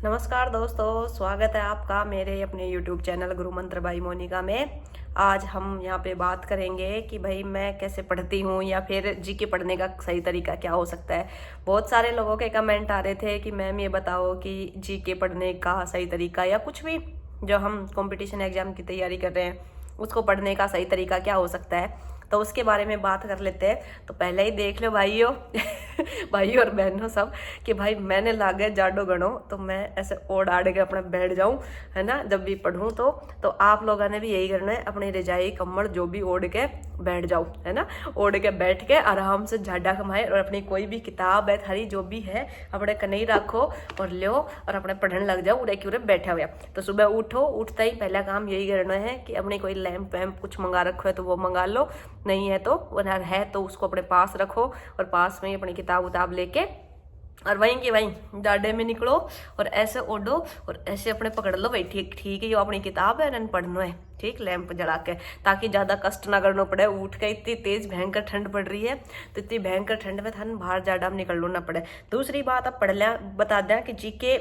नमस्कार दोस्तों, स्वागत है आपका मेरे अपने YouTube चैनल गुरु मंत्र बाई मोनिका में। आज हम यहाँ पे बात करेंगे कि भाई मैं कैसे पढ़ती हूँ या फिर जीके पढ़ने का सही तरीका क्या हो सकता है। बहुत सारे लोगों के कमेंट आ रहे थे कि मैम ये बताओ कि जीके पढ़ने का सही तरीका या कुछ भी जो हम कंपटीशन एग्जाम की तैयारी कर रहे हैं उसको पढ़ने का सही तरीका क्या हो सकता है। तो उसके बारे में बात कर लेते हैं। तो पहले ही देख लो भाइयों भाइयों और बहनों सब कि भाई मैंने लागे जाडो गणो तो मैं ऐसे ओढ़ आड़ के अपना बैठ जाऊं, है ना, जब भी पढ़ूं तो आप लोगों ने भी यही करना है, अपनी रजाई कम्बल जो भी ओढ़ के बैठ जाओ, है ना। ओढ़ के बैठ के आराम से झाडा कमाए और अपनी कोई भी किताब है थारी जो भी है अपने कन्हई रखो और लो और अपने पढ़ने लग जाओ उड़े की उड़े बैठा हुआ। तो सुबह उठो, उठते ही पहला काम यही करना है कि अपनी कोई लैंप वैम्प कुछ मंगा रखो है तो वो मंगा लो, नहीं है तो अगर है तो उसको अपने पास रखो और पास में ही अपनी किताब उताब लेके और वहीं की वहीं डाडे में निकलो और ऐसे ओढ़ो और ऐसे अपने पकड़ लो भाई, ठीक ठीक है, ये अपनी किताब है पढ़ना है, ठीक, लैंप जला के, ताकि ज़्यादा कष्ट ना करना पड़े। उठ के इतनी तेज भयंकर ठंड पड़ रही है तो इतनी भयंकर ठंड में थान बाहर जाडा में निकलना ना पड़े। दूसरी बात अब पढ़ लिया बता दें कि जीके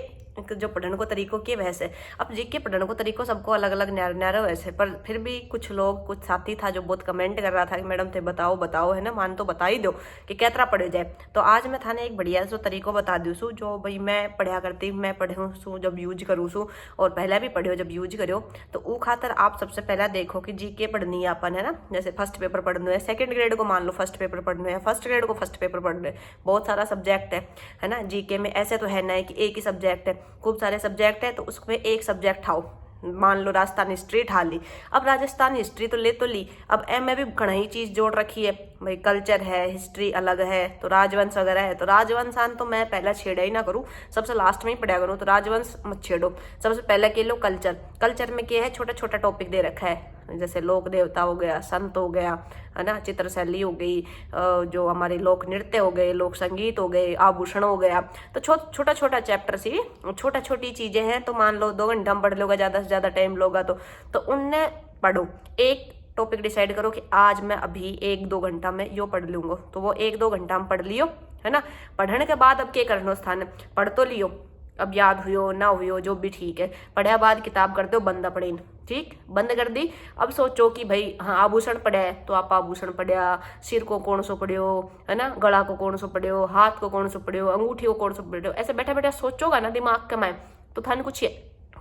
जो पढ़ने को तरीकों के वैसे अब जीके पढ़ने को तरीकों सबको अलग अलग न्यारे न्यारे वैसे, पर फिर भी कुछ लोग कुछ साथी था जो बहुत कमेंट कर रहा था कि मैडम थे बताओ बताओ, है ना, मान तो बता ही दो कि कैतरा पढ़े जाए। तो आज मैं थाने एक बढ़िया सो तरीको बता दूँ सू जो भाई मैं पढ़ा करती, मैं पढ़ूँ सू जब यूज करूँ सू और पहले भी पढ़ो जब यूज करो। तो वो खातर आप सबसे पहला देखो कि जीके पढ़नी है अपन, है ना। जैसे फर्स्ट पेपर पढ़ना है, सेकंड ग्रेड को मान लो फर्स्ट पेपर पढ़ना है, फर्स्ट ग्रेड को फर्स्ट पेपर पढ़ना है, बहुत सारा सब्जेक्ट है ना जीके में। ऐसे तो है ना कि एक ही सब्जेक्ट है, खूब सारे सब्जेक्ट है तो उसमें एक सब्जेक्ट ठाओ। मान लो राजस्थान हिस्ट्री ठा ली, अब राजस्थान हिस्ट्री तो ली, अब एम में भी घनी चीज जोड़ रखी है भाई, कल्चर है, हिस्ट्री अलग है, तो राजवंश वगैरह है। तो राजवंशान तो मैं पहला छेड़ा ही ना करूँ, सबसे लास्ट में ही पढ़ा करूँ, तो राजवंश मत छेड़ो। सबसे पहले के लो कल्चर, कल्चर में क्या है, छोटा छोटा टॉपिक दे रखा है, जैसे लोक देवता हो गया, संत हो गया, है ना, चित्रशैली हो गई, जो हमारे लोक नृत्य हो गए, लोक संगीत हो गए, आभूषण हो गया। तो छोटा छोटा चैप्टर सी छोटा छोटी चीजें हैं, तो मान लो 2 घंटा में पढ़ लोगा, ज्यादा से ज्यादा टाइम लोगा तो उनने पढ़ो। एक टॉपिक डिसाइड करो कि आज मैं अभी 1-2 घंटा में यो पढ़ लूंगा, तो वो 1-2 घंटा में पढ़ लियो, है ना। पढ़ने के बाद अब क्या करना, स्थान पढ़ तो लियो, अब याद हुयो ना हुयो जो भी ठीक है, पढ़िया बाद किताब कर दो बंद अपनी, ठीक, बंद कर दी। अब सोचो कि भाई हाँ आभूषण पढ़ा है तो आप आभूषण पढ़िया, सिर को कौन सो पढ़ियो, है ना, गला को कौन सो पढ़ियो, हाथ को कौन सो पढ़ियो, अंगूठी को कौन सो पढ़ियो, ऐसे बैठा बैठा सोचोगा ना दिमाग के में तो थाने कुछ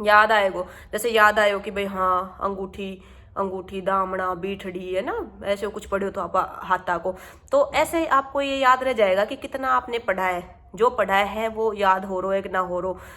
याद आएगो। जैसे याद आयो कि भाई हाँ अंगूठी, अंगूठी दामना बीठड़ी, है ना, ऐसे कुछ पढ़ियो तो आप हाथा को, तो ऐसे आपको ये याद रह जाएगा कि कितना आपने पढ़ा है, जो पढ़ा है वो याद हो रो है कि ना हो रो।